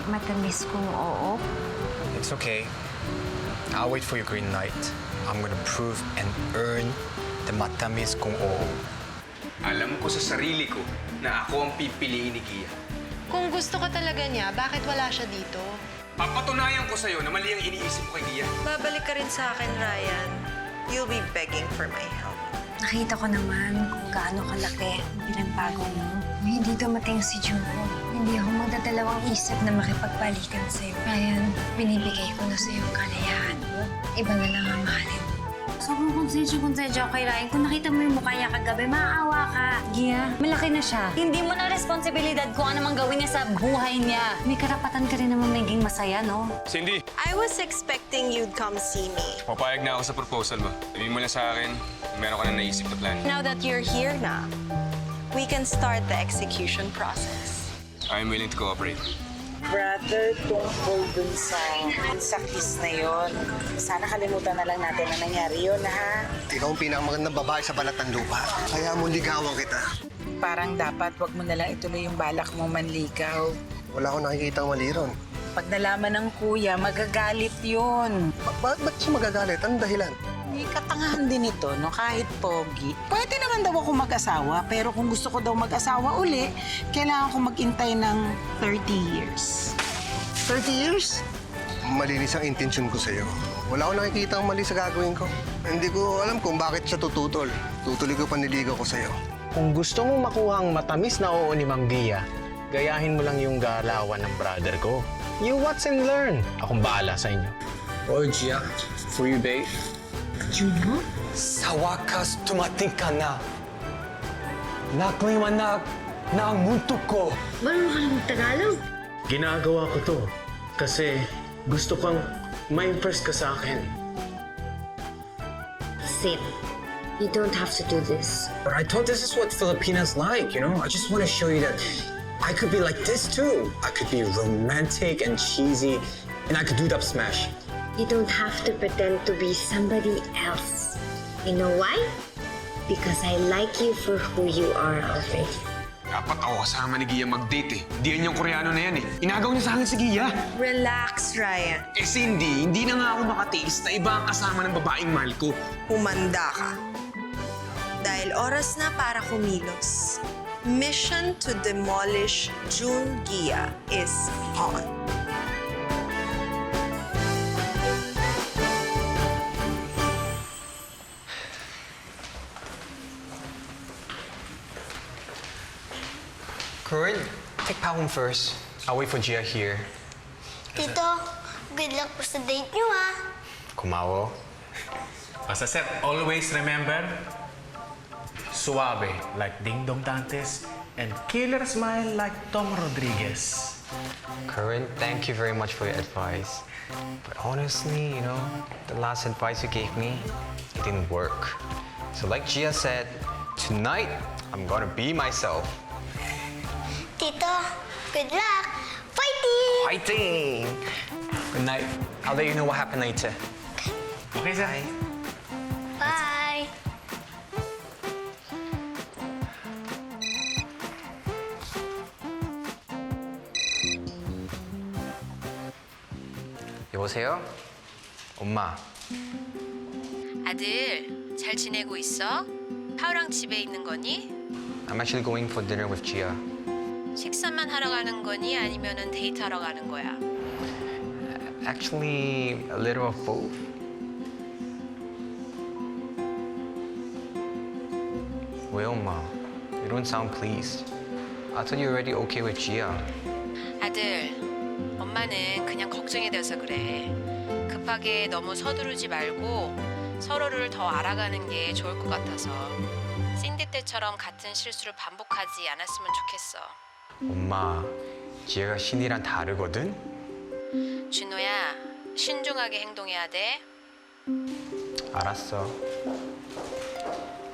matamis kong oo. It's okay. I'll wait for your green light. I'm gonna prove and earn the matamis kong oo. Alam ko sa sarili ko na ako ang pipiliin ni Gia. Kung gusto ka talaga niya, bakit wala siya dito? Papatunayan ko sa'yo na mali ang iniisip mo kay Gia. Babalik ka rin sa akin, Ryan. You'll be begging for my help. Nakita ko naman kung gaano kalaki ang pinagbago mo. Kung hindi dumating si Junho, hindi ako magdadalawang isip na makipagbalikan sa'yo. Ryan, binibigay ko na sa'yo ang kalayahan mo. Iba na lang ang mahalin mo. Sobrang konsensya ako kay Ryan. Kung nakita mo yung mukha niya kagabi, maaawa ka. Gia, malaki na siya. Hindi mo na responsibilidad kung ano mang gawin niya sa buhay niya. May karapatan ka rin naman maging masaya, no? Cindy, I was expecting you'd come see me. papayag na ako sa proposal mo. Sabihin mo na sa akin, meron ka na naisip na plan. Now that you're here na, we can start the execution process. I'm willing to cooperate. Brother, tungkol dun sa kiss na yon. Sana kalimutan na lang natin na nangyari yun, ha? Ikaw ang pinakamagandang babae sa balat ng lupa. Kaya mo ligawan kita. Parang dapat wag mo na lang ituloy yung balak mo manligaw. Wala akong nakikita mali ron. Pag nalaman ng kuya, magagalit yun. Ba't siya magagalit? Anong dahilan? May katangahan din ito, no? Kahit pogi. Pwede naman daw ako mag-asawa, pero kung gusto ko daw mag-asawa uli, kailangan ko mag-intay ng 30 years. 30 years? Malinis ang intensyon ko sa'yo. Wala akong nakikita ang mali sa gagawin ko. Hindi ko alam kung bakit siya tututol. Tutuloy ko paniligaw ko sa'yo. Kung gusto mong makuha ang matamis na oo ni Ma'am Gia, gayahin mo lang yung galawan ng brother ko. You watch and learn. Akong bahala sa inyo. Oh, Gia, for you, babe. Junho? Sa wakas, tumating ka na. Nakliwanag na ang mundo ko. Marunong ka lang mag-Tagalog? Ginagawa ko to kasi gusto kang ma-impress ka sa akin. Sid, you don't have to do this. But I thought this is what Filipinas like, you know? I just want to show you that I could be like this too. I could be romantic and cheesy, and I could do dub smash. You don't have to pretend to be somebody else. You know why? Because I like you for who you are already. Dapat ako kasama ni Gia mag-date eh. Hindi yan yung Koreano na yan eh. Inagaw niya sa akin si Gia. Relax, Ryan. Eh Cindy, hindi na nga ako makatiis na iba ang kasama ng babaeng mahal ko. Humanda ka. Dahil oras na para kumilos. Mission to demolish June Gia is on. Corinne, take Pa home first. I'll wait for Gia here. Tito, good luck po sa date niyo, ha? Kumawo. Basta Seth, always remember, suave like Ding Dong Dantes and killer smile like Tom Rodriguez. Corinne, thank you very much for your advice. But honestly, you know, the last advice you gave me, it didn't work. So like Gia said, tonight, I'm gonna be myself. Tito, good luck! Fighting! Fighting! Good night. I'll let you know what happened later. Okay, Seth? Bye! 여보세요? 엄마. 아들, 잘 지내고 있어? 파우랑 집에 있는 거니? I'm actually going for dinner with Gia. 식사만 하러 가는 거니? 아니면은 데이트하러 가는 거야? Actually, a little of both. 왜 엄마? You don't sound pleased. I thought you were already okay with Gia. 아들, 엄마는 그냥 걱정이 돼서 그래. 급하게 너무 서두르지 말고 서로를 더 알아가는 게 좋을 것 같아서. 신디 때처럼 같은 실수를 반복하지 않았으면 좋겠어. 엄마, 지혜가 신이랑 다르거든? 준호야, 신중하게 행동해야 돼. 알았어.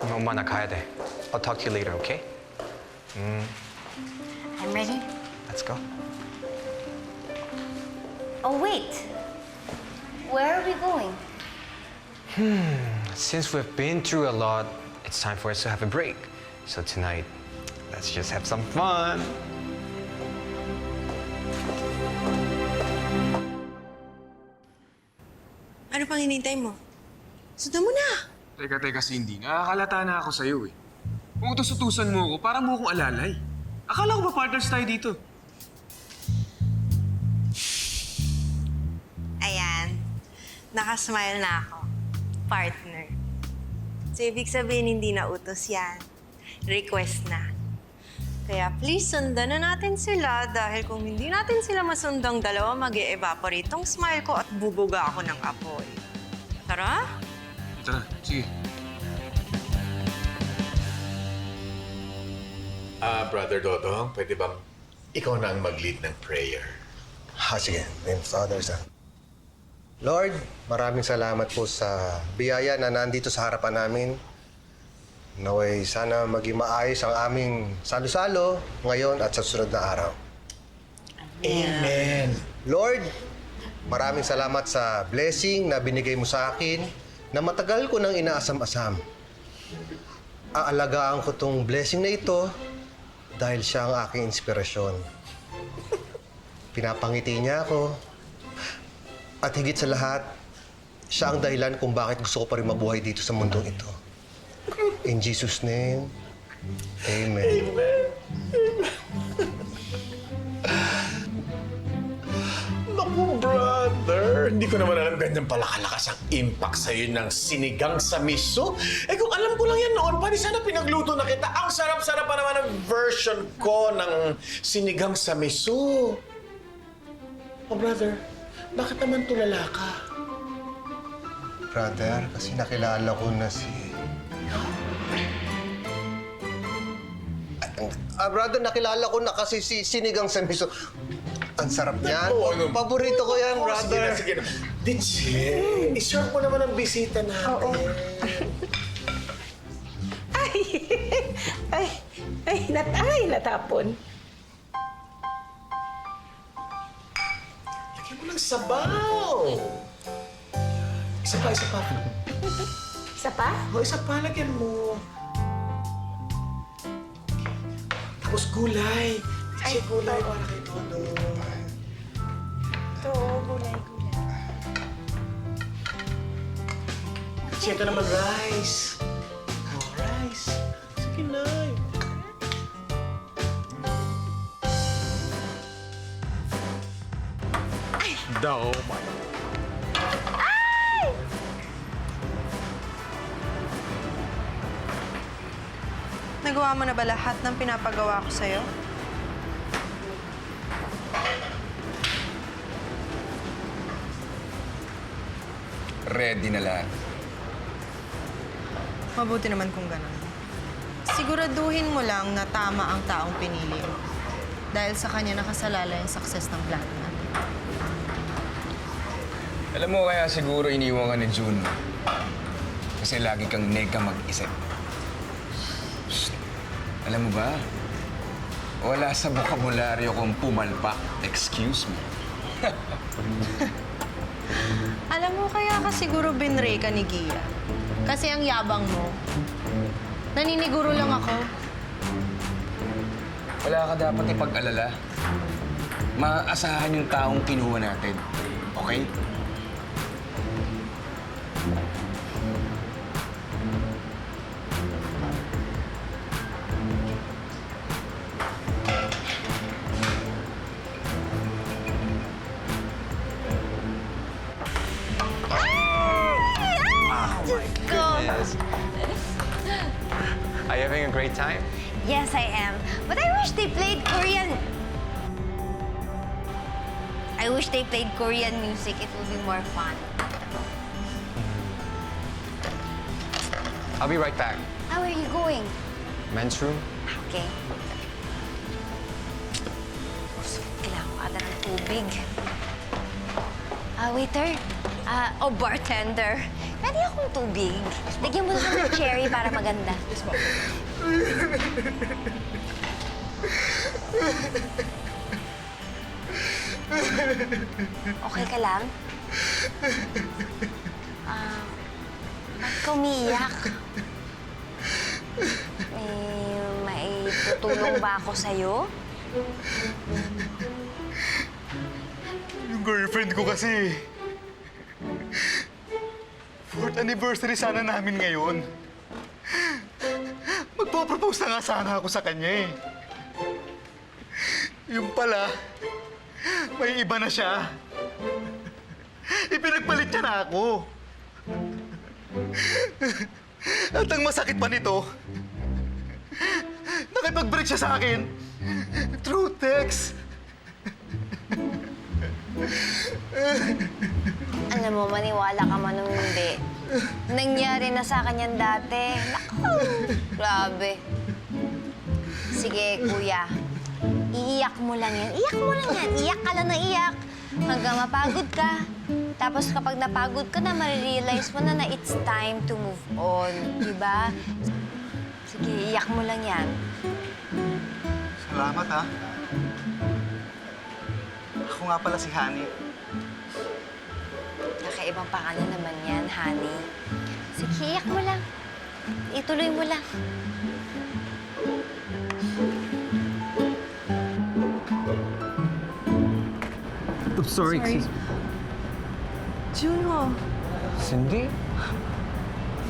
그럼 엄마 나 가야 돼. I'll talk to you later, okay? I'm ready. Let's go. Oh, wait. Where are we going? Since we've been through a lot, it's time for us to have a break. So tonight, let's just have some fun. Ano pang hinintay mo? Sundan mo na! Teka, Cindy. Nakakalata na ako sa'yo eh. Kung utos-utusan mo ako, parang mo akong alalay. Akala ko ba partners tayo dito? Ayan. Nakasmile na ako. Partner. So, ibig sabihin, hindi na utos yan. Request na. Kaya please, sundan na natin sila dahil kung hindi natin sila masundang dalawa, mag-e-evaporate tong smile ko at bubuga ako ng apoy. Tara? Tara, sige. Brother Dodong, pwede bang ikaw na ang mag-lead ng prayer? Sige. Name of the Father, Son. Lord, maraming salamat po sa biyaya na nandito sa harapan namin. Naway sana maging maayos ang aming salo-salo ngayon at sa susunod na araw. Amen. Lord, maraming salamat sa blessing na binigay mo sa akin na matagal ko nang inaasam-asam. Aalagaan ko tong blessing na ito dahil siya ang aking inspirasyon. Pinapangiti niya ako. At higit sa lahat, siya ang dahilan kung bakit gusto ko pa rin mabuhay dito sa mundong ito. In Jesus' name, Amen. Naku, brother. Hindi ko naman alam ganyan pala kalakas ang impact sa'yo ng sinigang sa miso. Eh kung alam ko lang yan noon, pwede sana pinagluto na kita. Ang sarap-sarap pa naman ang version ko ng sinigang sa miso. Oh, brother, bakit naman tulala ka? Brother, kasi nakilala ko na si... brother, nakilala ko na kasi si Sinigang sa Miso. Ang sarap niyan. Paborito ko yan, brother. Sige na. Ditche, iserve mo naman ang bisita natin. Oo. Natapon. Lagyan mo ng sabaw. Isa pa. Isa pa? O, isa pa, lagyan mo. Tapos gulay. Ay, gulay para kay Todo. Ito, gulay. Kasi ito naman rice. Oh, rice. Sige na. Oh my. Nagawa mo na ba lahat ng pinapagawa ko sa'yo? Ready na lahat. Mabuti naman kung gano'n. Siguraduhin mo lang na tama ang taong pinili mo. Dahil sa kanya nakasalala yung success ng plan natin. Alam mo kaya siguro iniwan ka ni June. Kasi lagi kang nega mag-isip. Psst. Alam mo ba? Wala sa bokabularyo kong pumalpak. Excuse me. Alam mo, kaya ka siguro binray ka ni Gia. Kasi ang yabang mo. Naniniguro lang ako. Wala ka dapat ipag-alala. Maaasahan yung taong kinuha natin. Okay? Are you having a great time? Yes, I am. But I wish they played Korean. I wish they played Korean music. It would be more fun. I'll be right back. How are you going? Men's room? Okay. Kailangan ko ata ng tubig. Waiter. Bartender. Pwede akong tubig. Lagyan mo na ng cherry para maganda. Okay ka lang? Ba't ka umiiyak? May tutulong ba ako sa'yo? Yung girlfriend ko kasi... 4th anniversary sana namin ngayon. Magpo-propose na nga sana ako sa kanya eh. Yung pala, may iba na siya. Ipinagpalit niya na ako. At ang masakit pa nito, nakipag-break siya sa akin through text. Alam mo, maniwala ka man o hindi. Nangyari na sa akin yan dati. Naku, grabe. Sige, kuya. Iiyak mo lang yan. Iyak mo lang yan. Iyak ka lang na iyak. Hanggang mapagod ka. Tapos kapag napagod ka na, marirealize mo na it's time to move on. Diba? Sige, iyak mo lang yan. Salamat ha. Ako nga pala si Honey. Nakaibang pangalan naman yan, honey. Sige, iyak mo lang. Ituloy mo lang. I'm sorry. Junho, Cindy?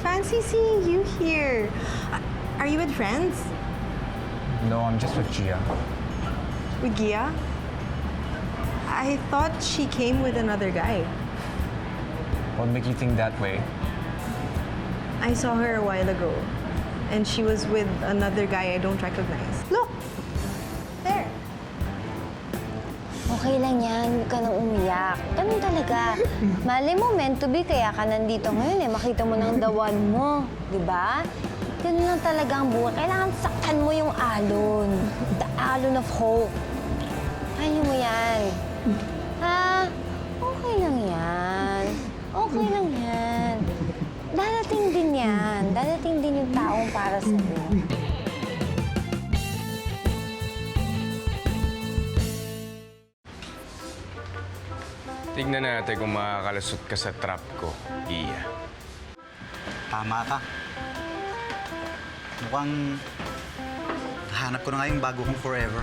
fancy seeing you here. Are you with friends? No, I'm just with Gia. With Gia? I thought she came with another guy. What make you think that way? I saw her a while ago, and she was with another guy I don't recognize. Look! There. Okay lang yan. Huwag ka nang umiyak. Ganun talaga. Malay mo, meant to be, kaya ka nandito ngayon eh. Makita mo ng the one mo. Di ba? Ganun lang talaga ang buhay. Kailangan saktan mo yung alon. The alon of hope. Ayaw mo yan. Ha? Okay lang yan. Okay lang yan. Dadating din yan. Dadating din yung taong para sa'yo. Tignan natin kung makakalusot ka sa trap ko, Iya. Tama ka. Mukhang hanap ko na nga yung bago kong forever.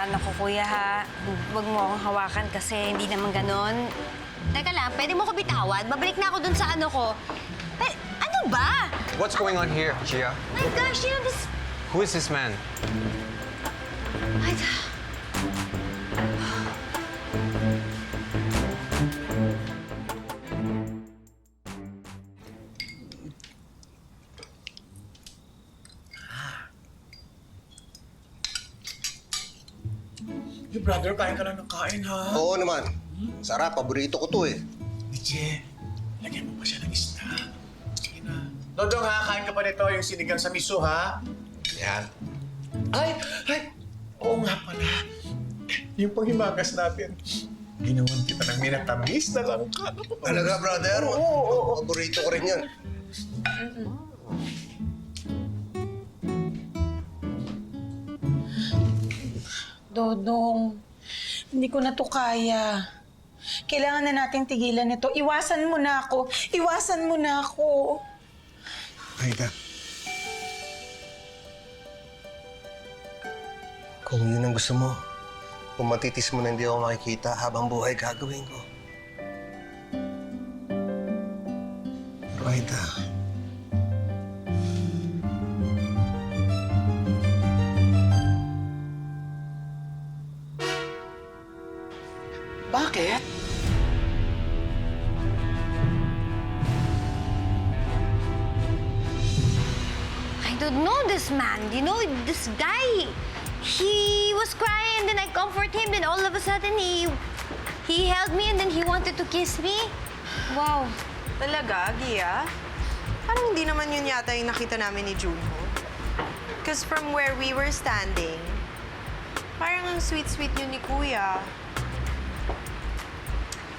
Naku kuya ha. Huwag mo akong hawakan kasi hindi naman ganon. Teka lang, pwede mo ko bitawan? Babalik na ako dun sa ano ko. Ano ba? What's going on here, Gia? My gosh, you know this... Who is this man? Hey, brother, kain ka lang ng kain, ha? Oo naman. Sarap, paborito ko to eh. Niche, lagyan mo pa siya ng isda. Sige na. Dodong, ha? Kain ka pa nito, yung sinigang sa miso, ha? Yan. Ay! Oo nga pala. Yung panghimagas natin. Ginawan kita ng minatamis na langka. Talaga, brother? Oo. Paborito ko rin yun. Dodong, hindi ko na to kaya. Kailangan na nating tigilan ito. Iwasan mo na ako. Iwasan mo na ako. Aida. Kung yun ang gusto mo, kung matitis mo na hindi ako makikita habang buhay, gagawin ko. Pero Aida, Bakit? I don't know this man. You know, this guy, he was crying and then I comfort him. Then all of a sudden, he held me and then he wanted to kiss me. Wow. Talaga, Gia? Parang hindi naman yun yata yung nakita namin ni Junho. Because from where we were standing, parang ang sweet-sweet yun ni Kuya.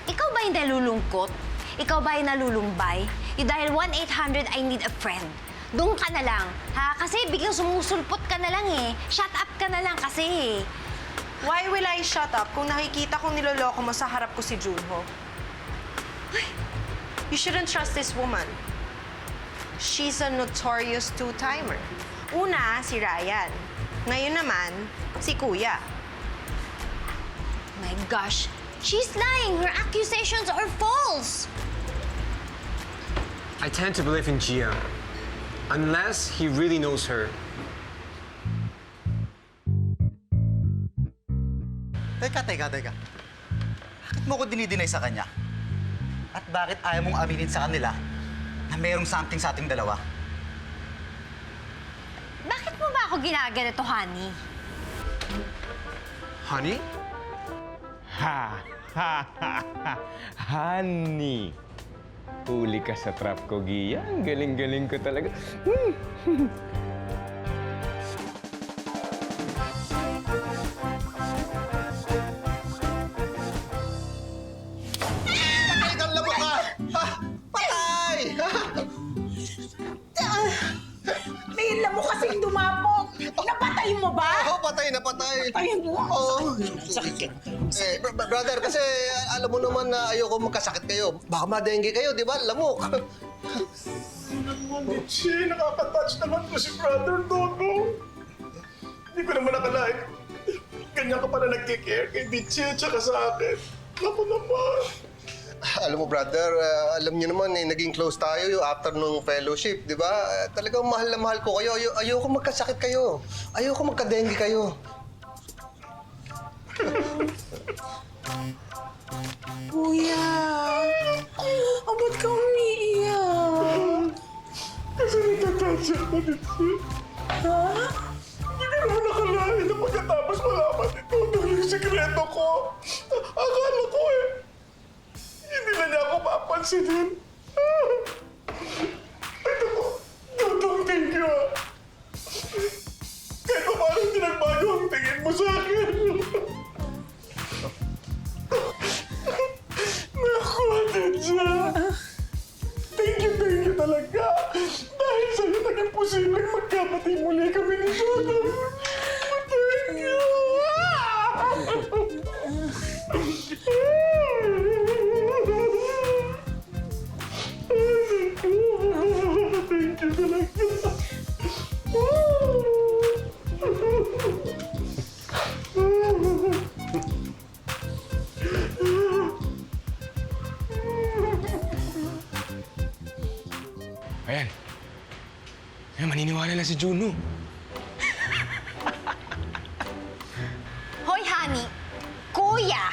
Ikaw ba yung nalulungkot? Ikaw ba yung nalulumbay? Yung dahil 1-800, I need a friend. Doon ka na lang, ha? Kasi biglang sumusulpot ka na lang eh. Shut up ka na lang kasi eh. Why will I shut up kung nakikita kong niloloko mo sa harap ko si Junho? You shouldn't trust this woman. She's a notorious two-timer. Una, si Ryan. Ngayon naman, si Kuya. My gosh, she's lying. Her accusations are false. I tend to believe in Gia. Unless he really knows her. Teka. Bakit mo ko dinidinay sa kanya? At bakit ayaw mong aminin sa kanila na mayroong something sa ating dalawa? Bakit mo ba ako ginaganito, honey? Honey? Honey! Huli ka sa trap ko, Gia. Ang galing-galing ko talaga. Patay labo ka! Ha? Patay! May mo kasing dumapot. Napatay mo ba? Oo, patay na patay. Patayin mo. Oo. Sakit. Brother, kasi alam mo naman na ayoko magkasakit kayo. Baka ma-dengue kayo, di ba? Lamok. Che, nakaka-touch naman ko si Brother Dodong. Hindi ko naman nakalain. Ganyan ka pala nagkikare kay Biche tsaka sa akin. Ako naman. Alam mo, brother, alam niyo naman, naging close tayo yung after nung fellowship, di ba? Talagang mahal na mahal ko kayo. Ayoko magkasakit kayo. Ayoko magka-dengue kayo. Kuya. Ba't ka umiiyak? Kasi natatouch ako dito. Ha? Hindi ko naman nakalain na pagkatapos malaman ni Dodong yung sikreto ko. Akala ko hindi na niya ako papansinin. Ito ko, Dodong, thank you. Kahit pa paano hindi nagbago ang tingin mo sa akin. Naku, Ate Gia. Thank you talaga. Dahil sa'yo naging posibleng magkapatid muli kami ni Dodong. Thank you. Thank you talaga. Ayan. Ayan, maniniwala na si Juno. Hoy, honey! Kuya!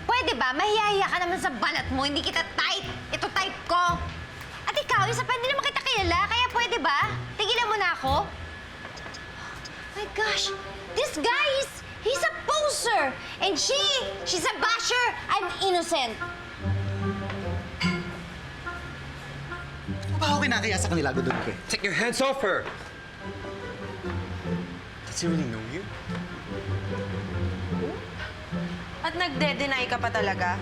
Pwede ba? Mahihahiya ka naman sa balat mo. Hindi kita type. Ito type ko. At ikaw, isa pa, hindi naman kita kilala. Kaya pwede ba? Tigilan mo na ako. My gosh! This guy he's a poser! And she's a basher! I'm innocent! Ano ba ako kinakaya sa kanila, Godolphe? Take your hands off her! Does he really know you? At nagde-deny ka pa talaga?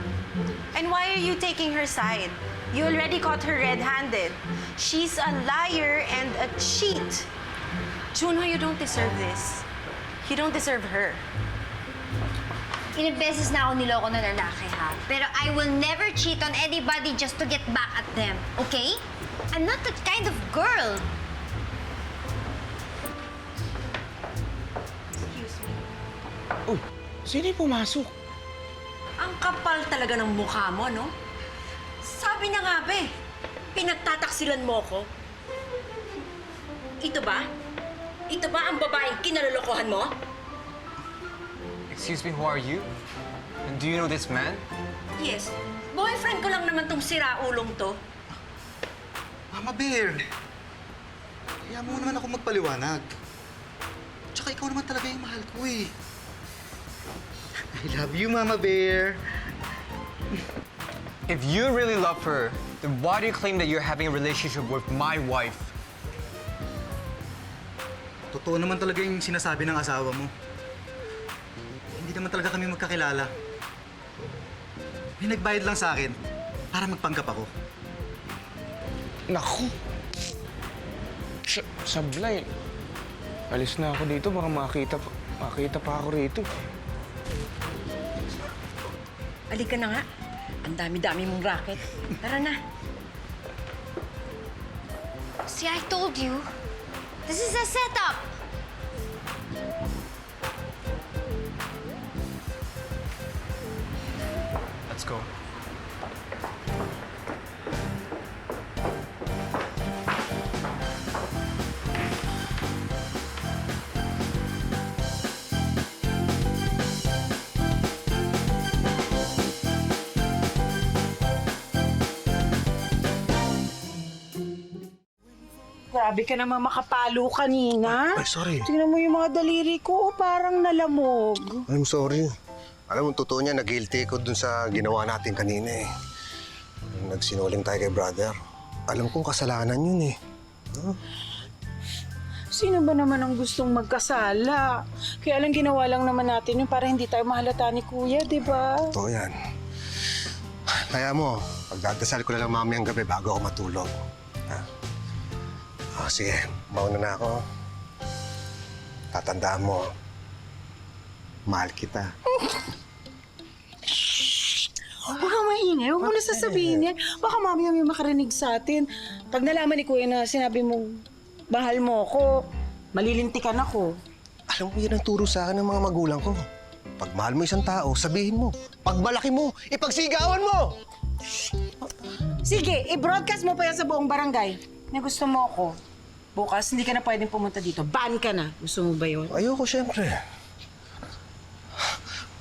And why are you taking her side? You already caught her red-handed. She's a liar and a cheat. Junho, you don't deserve this. You don't deserve her. Ilang beses na ako niloko na lalaki, ha? Pero I will never cheat on anybody just to get back at them, okay? I'm not that kind of girl. Excuse me. Uy, sino yung pumasok? Ang kapal talaga ng mukha mo, no? Sabi na nga ba eh, pinagtataksilan mo ko. Ito ba? Ito ba ang babaeng kinalolokohan mo? Excuse me, who are you? And do you know this man? Yes. Boyfriend ko lang naman tong siraulong to. Mama Bear, kaya mo naman ako magpaliwanag. Tsaka ikaw naman talaga yung mahal ko eh. I love you, Mama Bear. If you really love her, then why do you claim that you're having a relationship with my wife? Totoo naman talaga yung sinasabi ng asawa mo. Hindi naman talaga kami magkakilala. May nagbayad lang sa akin para magpanggap ako. Naku! Sablay. Alis na ako dito, baka makita pa ako rito. Halika na nga. Ang dami-dami mong racket. Tara na. See, I told you. This is a setup. Let's go. Grabe ka naman makapalo kanina. Ay, sorry. Tingnan mo yung mga daliri ko, parang nalamog. I'm sorry. Alam mo, totoo niya, nag-guilty ko dun sa ginawa natin kanina eh. Nagsinuling tayo kay brother. Alam kong kasalanan yun eh. Sino ba naman ang gustong magkasala? Kaya lang ginawa lang naman natin yun para hindi tayo mahalata ni Kuya, di ba? Totoo yan. Kaya mo, pagdadasal ko na lang mamayang gabi bago ako matulog. Ha? Sige, mauna na ako. Tatandaan mo, mahal kita. Huwag kang maingay. Huwag mo na sasabihin yan. Baka mamaya may makarinig sa atin. Pag nalaman ni Kuya na sinabi mong mahal mo ako, malilintikan ako. Alam mo, yan ang turo sa akin ng mga magulang ko. Pag mahal mo isang tao, sabihin mo. Pag malaki mo, ipagsigawan mo! Sige, i-broadcast mo pa yan sa buong barangay. Na gusto mo ako. Bukas, hindi ka na pwedeng pumunta dito. Ban ka na. Gusto mo ba yun? Ayoko, syempre.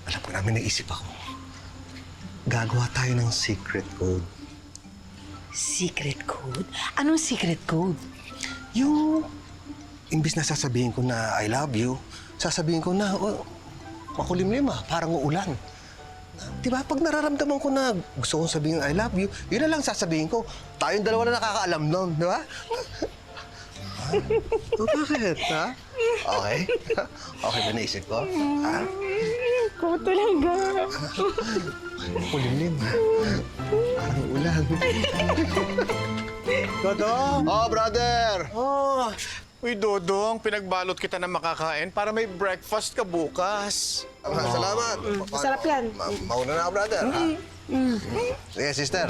Alam ko namin, naisip ako. Gagawa tayo ng secret code. Secret code? Anong secret code? Yung, imbis na sasabihin ko na I love you, sasabihin ko na, makulimlim parang uulan. Diba, pag nararamdaman ko na gusto kong sabihin I love you, yun na lang sasabihin ko. Tayong dalawa na nakakaalam nun, di ba? Bakit, ha? Okay? Okay ba naisip ko? Ha? Ikaw talaga. Makulimlim, parang uulan. Dodong! Oh, brother! Oh, uy, Dodong, pinagbalot kita na makakain para may breakfast ka bukas. Salamat. Masarap yan. Mauna na ako, brother. ha? Sige, sister.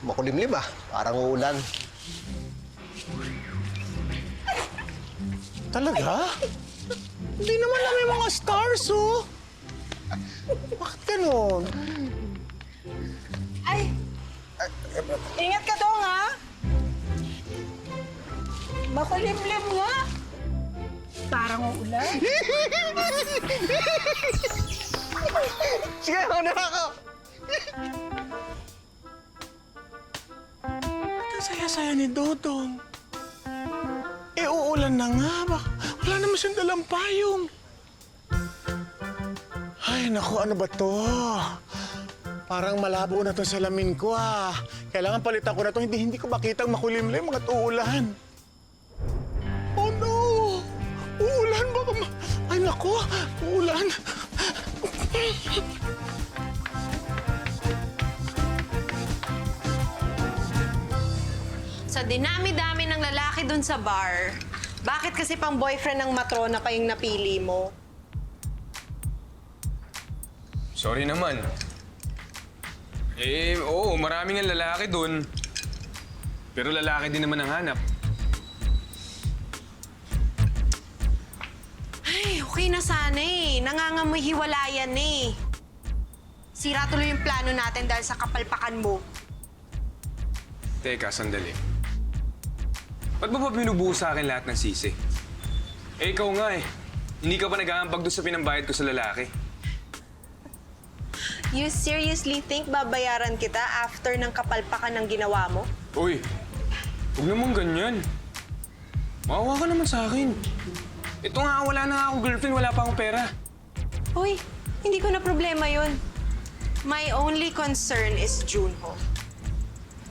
Makulimlim parang uulan. Talaga? Hindi naman lang may mga stars, oh. Bakit ganun? Ay! Ingat ka dong, ha? Makulimlim nga. Parang uulan. Sige, mauna na ako. Ang saya-saya ni Dodong. Uulan na nga ba? Wala naman siyang dalang payong. Ay, naku, ano ba to? Parang malabo na itong salamin ko, Kailangan palitan ko na ito. Hindi ko makitang makulimlim at uulan. Oh, no! Uulan ba? Ay, naku! Uulan! Sa dinami-dami ng lalaki dun sa bar, bakit kasi pang boyfriend ng matrona pa yung napili mo? Sorry naman. Oo, maraming ang lalaki dun. Pero lalaki din naman ang hanap. Ay, okay na sana Nangangamoy hiwalayan Sira tuloy yung plano natin dahil sa kapalpakan mo. Teka, sandali. Ba't mo ba binubuo sa akin lahat ng sisi? Ikaw nga Hindi ka pa nag-aampag doon sa pinambayad ko sa lalaki. You seriously think babayaran kita after ng kapalpakan ng ginawa mo? Uy, huwag naman ganyan. Maawa ka naman sa akin. Ito nga, wala na akong girlfriend, wala pa akong pera. Uy, hindi ko na problema yun. My only concern is Junho.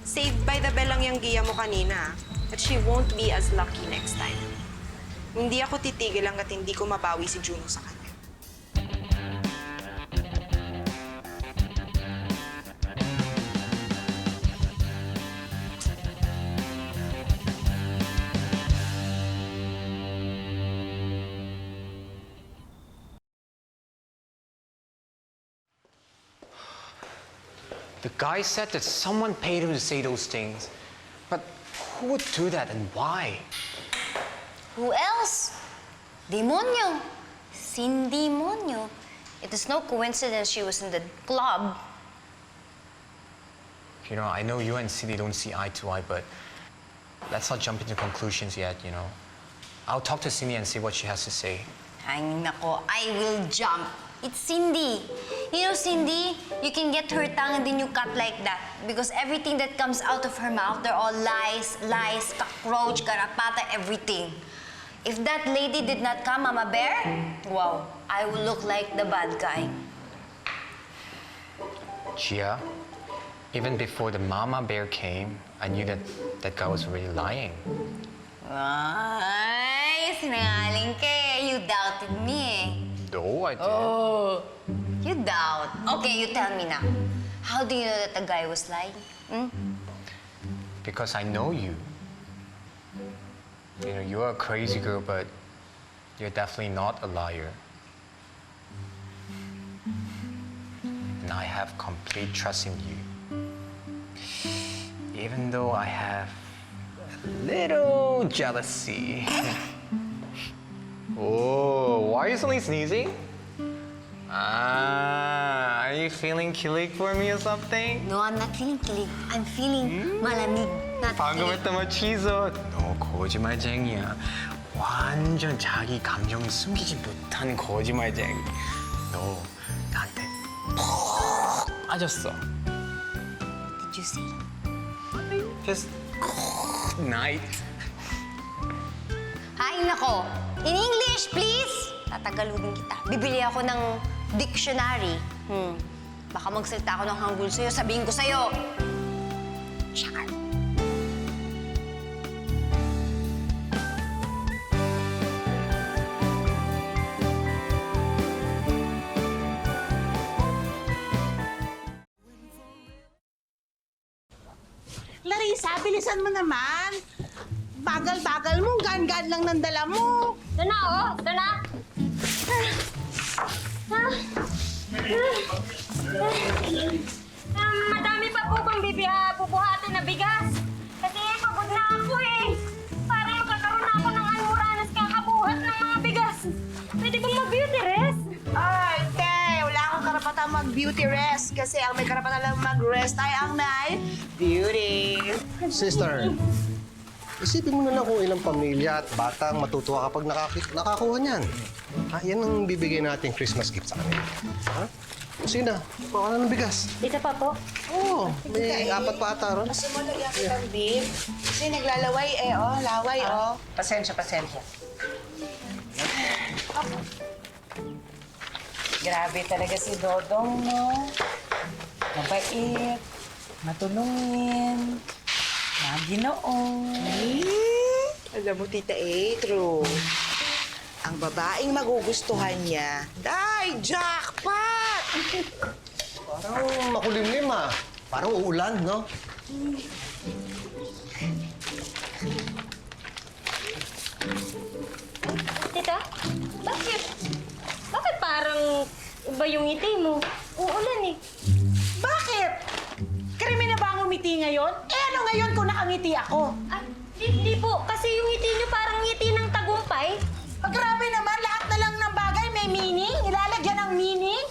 Saved by the bell lang yung giya mo kanina. But she won't be as lucky next time. Hindi ako titigil hanggat hindi ko mabawi si Junho sa kanya. The guy said that someone paid him to say those things. But who would do that and why? Who else? Demonyo. Sin Demonyo. It is no coincidence she was in the club. You know, I know you and Cindy don't see eye to eye, but let's not jump into conclusions yet, I'll talk to Cindy and see what she has to say. Ay, nako, I will jump. It's Cindy. You know, Cindy, you can get her tongue and then you cut like that. Because everything that comes out of her mouth, they're all lies, cockroach, garapata, everything. If that lady did not come, Mama Bear, wow, I will look like the bad guy. Gia, even before the mama bear came, I knew that that guy was really lying. Ay, sinungaling ka eh. You doubted me eh. No, I didn't. Oh, you doubt. Okay, you tell me now. How do you know that the guy was lying? Hmm? Because I know you. You know, you're a crazy girl, but you're definitely not a liar. And I have complete trust in you. Even though I have a little jealousy. Oh, why are you suddenly sneezing? Ah, are you feeling kilig for me or something? No, I'm not feeling kilig. I'm feeling malamig. Not 방금 kilig. 했던 말 취소. 너 거짓말쟁이야. 완전 자기 감정을 숨기지 못하는 거짓말쟁이. 너 나한테 푹 빠졌어. Did you see? Just night. Ay, nako. In English, please. Tatagalogin kita. Bibili ako ng dictionary. Baka magsalita ako ng Hangul sa'yo. Sabihin ko sa'yo. Char. Larissa, bilisan mo naman. Bagal-bagal mo, gan-gan lang ng dala mo. Ito na, oh. Ito na. Madami pa po bang bubuhatin na bigas? Kasi pagod na ako eh. Parang magkakaroon na ako ng almoranas kakabuhat ng mga bigas. Pwede bang mag-beauty rest? Ay, te, wala akong karapatan mag-beauty rest kasi ang may karapatan lang mag-rest ay ang may beauty. Sister, isipin mo na lang kung ilang pamilya at batang matutuwa kapag nakakuha niyan. Ha, yan ang bibigay nating Christmas gift sa kanila. Ha? Sige na, kuha ka na ng bigas. Dito pa po. Oo, may apat pa ata ron. Gusto mo lagyan kitang beef? Kasi naglalaway eh, oh. Laway, oh. Pasensya. Grabe talaga si Dodong, no? Mabait, matulungin, maginoon. Alam mo, Tita A, true. Ang babaeng magugustuhan niya, day, jackpot! Parang makulimlim ah. Parang uulan, no? Tita, bakit? Bakit parang iba yung ngiti mo? Uulan eh. Bakit? Krimen na ba ang umiti ngayon? Eh ano ngayon kung nakangiti ako? Ah, di po. Kasi yung ngiti niyo parang ngiti ng tagumpay. Grabe naman, lahat na lang ng bagay may meaning. Ilalagyan ng meaning.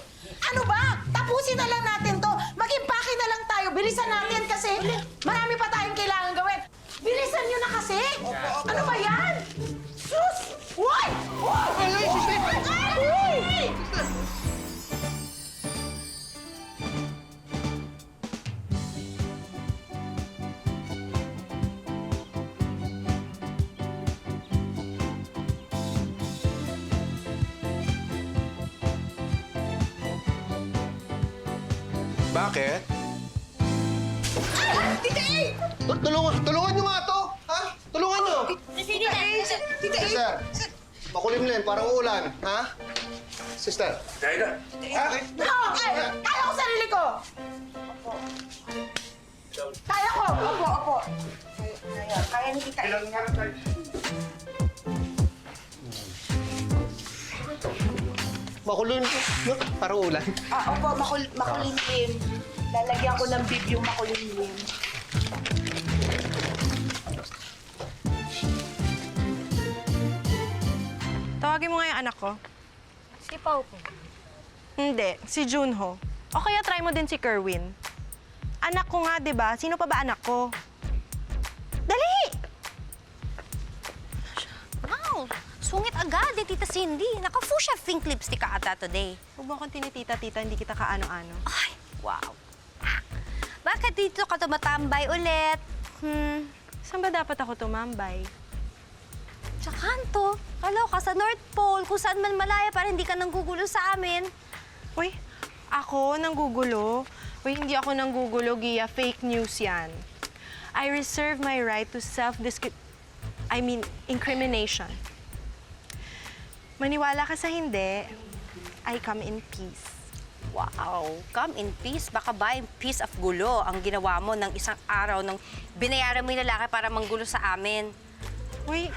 Ano ba? Tapusin na lang natin to. Mag-impake na lang tayo. Bilisan natin kasi marami pa tayong kailangan gawin. Bilisan nyo na kasi. Ano ba yan? Sus! Uy! Uy! Bakit? Tita A! Tulungan nyo nga to! Ha? Tulungan nyo! Sige na. Tita A! Sister, makulimlim, parang uulan. Ha? Sister. Dahil No! Kaya ko sarili ko! Kaya ko! Opo. Kaya ni Tita A. Makulimlim, no? Parang uulan. Opo, makulimlim. Lalagyan ko ng bib yung makulimlim. Tawagin mo nga yung anak ko. Si Pao po. Hindi, si Junho. O kaya try mo din si Kerwin. Anak ko nga, di ba? Sino pa ba anak ko? Dali! Wow! Sungit agad eh, Tita Cindy. Naka-fuchsia pink lipstick ka ata today. Huwag mo akong tinitita-tita, hindi kita kaano-ano. Ay, wow. Bakit dito ka tumatambay ulit? Saan ba dapat ako tumambay? Sa kanto. Kalaw ka sa North Pole, kung saan man malaya para hindi ka nanggugulo sa amin. Uy, ako nanggugulo? Uy, hindi ako nanggugulo, Gia. Fake news yan. I reserve my right to incrimination. Maniwala ka sa hindi, I come in peace. Wow, come in peace. Baka ba in peace of gulo ang ginawa mo ng isang araw nang binayaran mo yung lalaki para manggulo sa amin? Uy,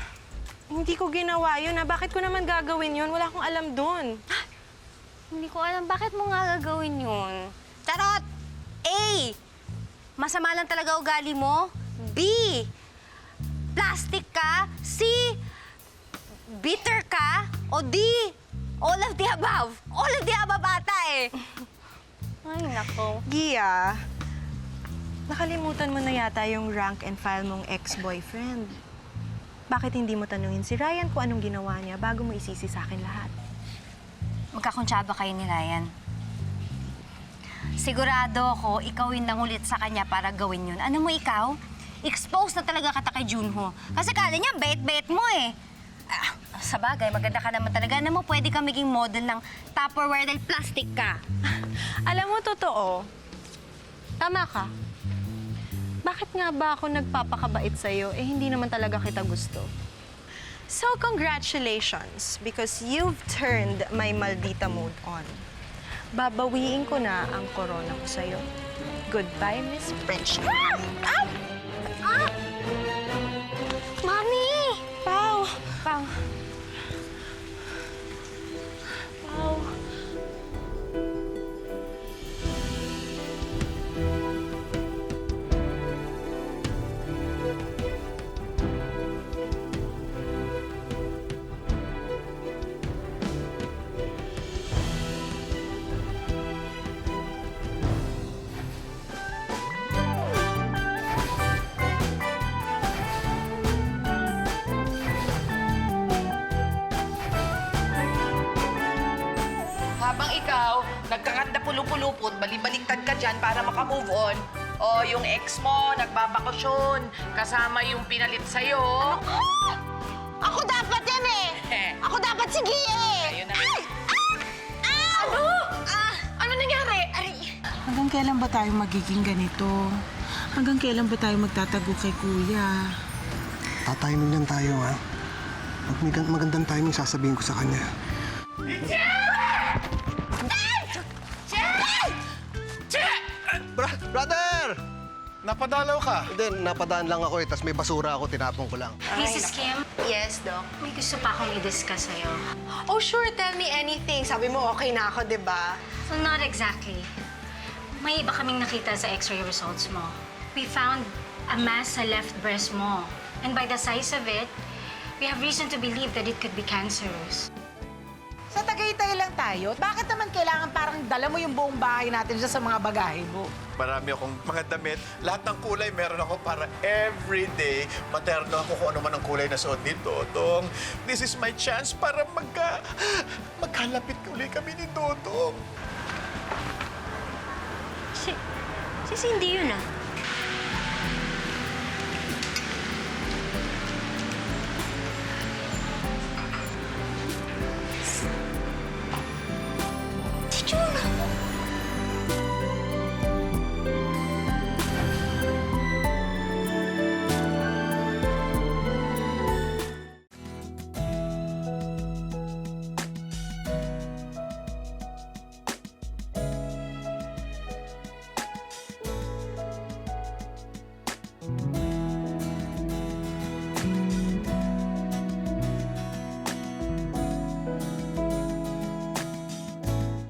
hindi ko ginawa yun, ha? Bakit ko naman gagawin yun? Wala akong alam dun. Hindi ko alam bakit mo nga gagawin yun. Charot! A, masama lang talaga ugali mo. B, plastic ka. C, bitter ka. O D, all of the above. All of the above ata eh. Ay, nako. Gia, nakalimutan mo na yata yung rank and file mong ex-boyfriend. Bakit hindi mo tanungin si Ryan kung anong ginawa niya bago mo isisi sa akin lahat? Magkakuntsaba kayo ni Ryan. Sigurado ako, ikaw yung nangulit sa kanya para gawin yun. Ano mo ikaw? Expose na talaga kita kay Junho. Kasi kala niya, bait-bait mo eh. Sa bagay, maganda ka naman talaga. Ano mo, pwede ka maging model ng Tupperware dahil plastic ka. Alam mo, totoo. Tama ka. Bakit nga ba ako nagpapakabait sa'yo eh hindi naman talaga kita gusto? So, congratulations because you've turned my maldita mode on. Babawiin ko na ang corona ko sa'yo. Goodbye, Miss Friendship. Mami! Pao! Pao. Pao. Habang ikaw, nagkakanda pulupulupot, balibaliktad ka dyan para makamove on. O yung ex mo, nagbabakasyon, kasama yung pinalit sa'yo. Ako dapat yan eh! Ako dapat si Gia eh! Ayun na. Ay! Ano? Ano nangyari? Hanggang kailan ba tayo magiging ganito? Hanggang kailan ba tayo magtatago kay Kuya? Tatiming lang tayo, ha? Pag magandang timing, sasabihin ko sa kanya. Brother! Napadalaw ka. Hindi, napadaan lang ako eh. Tapos may basura ako, tinapon ko lang. Mrs. Kim, Yes, Doc. may gusto pa akong i-discuss sa'yo. Oh, sure. Tell me anything. Sabi mo okay na ako, di ba? So, not exactly. May iba kaming nakita sa x-ray results mo. We found a mass sa left breast mo. And by the size of it, we have reason to believe that it could be cancerous. Sa Tagaytay lang tayo. Bakit naman kailangan parang dala mo yung buong bahay natin dyan sa mga bagahe mo? Marami akong mga damit. Lahat ng kulay meron ako para everyday. Materno ako kung ano man ang kulay na suot ni Totong. This is my chance para magkalapit uli kami ni Totong. Si Cindy yun ah.